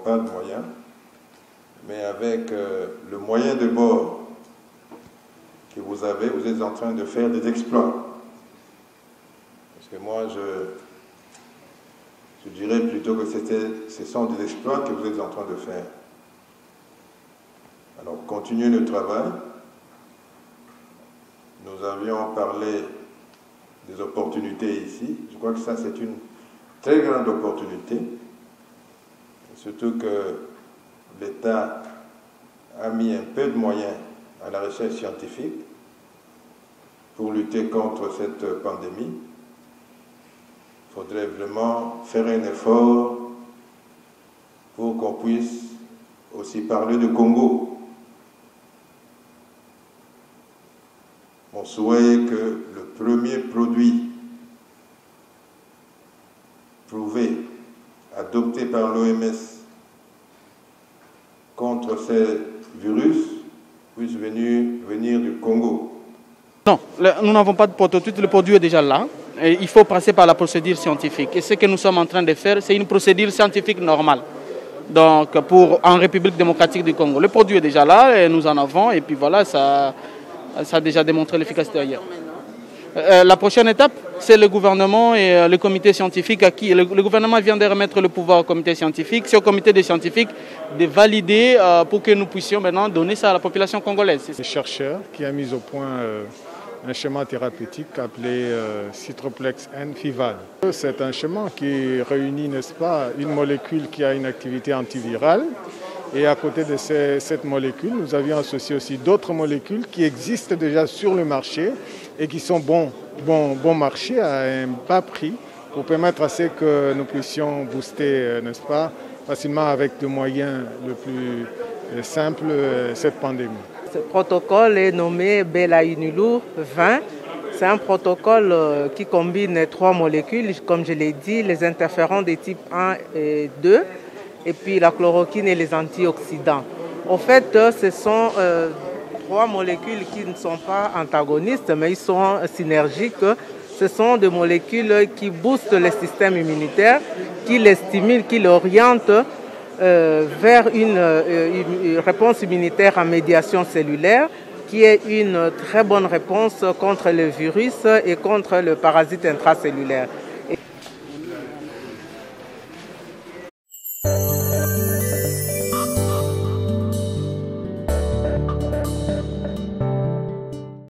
pas de moyens, mais avec le moyen de bord que vous avez, vous êtes en train de faire des exploits. Parce que moi, je dirais plutôt que ce sont des exploits que vous êtes en train de faire. Alors, continuez le travail. Nous avions parlé des opportunités ici. Je crois que ça, c'est une très grande opportunité. Surtout que l'État a mis un peu de moyens à la recherche scientifique pour lutter contre cette pandémie. Il faudrait vraiment faire un effort pour qu'on puisse aussi parler de Congo. On souhaite que le premier produit prouvé, adopté par l'OMS contre ces virus, puisse venir du Congo. Non, nous n'avons pas de prototype, le produit est déjà là. Et il faut passer par la procédure scientifique. Et ce que nous sommes en train de faire, c'est une procédure scientifique normale. Donc, en République démocratique du Congo. Le produit est déjà là, et nous en avons, et puis voilà, ça a déjà démontré l'efficacité ailleurs. La prochaine étape, c'est le gouvernement et le comité scientifique à qui le gouvernement vient de remettre le pouvoir au comité scientifique. C'est au comité des scientifiques de valider pour que nous puissions maintenant donner ça à la population congolaise. Le chercheur qui a mis au point un schéma thérapeutique appelé Citroplex N-Fival. C'est un schéma qui réunit, n'est-ce pas, une molécule qui a une activité antivirale. Et à côté de cette molécule, nous avions associé aussi d'autres molécules qui existent déjà sur le marché et qui sont bon marché à un bas prix pour permettre à ce que nous puissions booster, n'est-ce pas, facilement avec des moyens le plus simples cette pandémie. Ce protocole est nommé Belainulu 20. C'est un protocole qui combine 3 molécules, comme je l'ai dit, les interférons de type 1 et 2, et puis la chloroquine et les antioxydants. En fait, ce sont 3 molécules qui ne sont pas antagonistes, mais ils sont synergiques. Ce sont des molécules qui boostent le système immunitaire, qui les stimulent, qui l'orientent vers une réponse immunitaire en médiation cellulaire, qui est une très bonne réponse contre le virus et contre le parasite intracellulaire.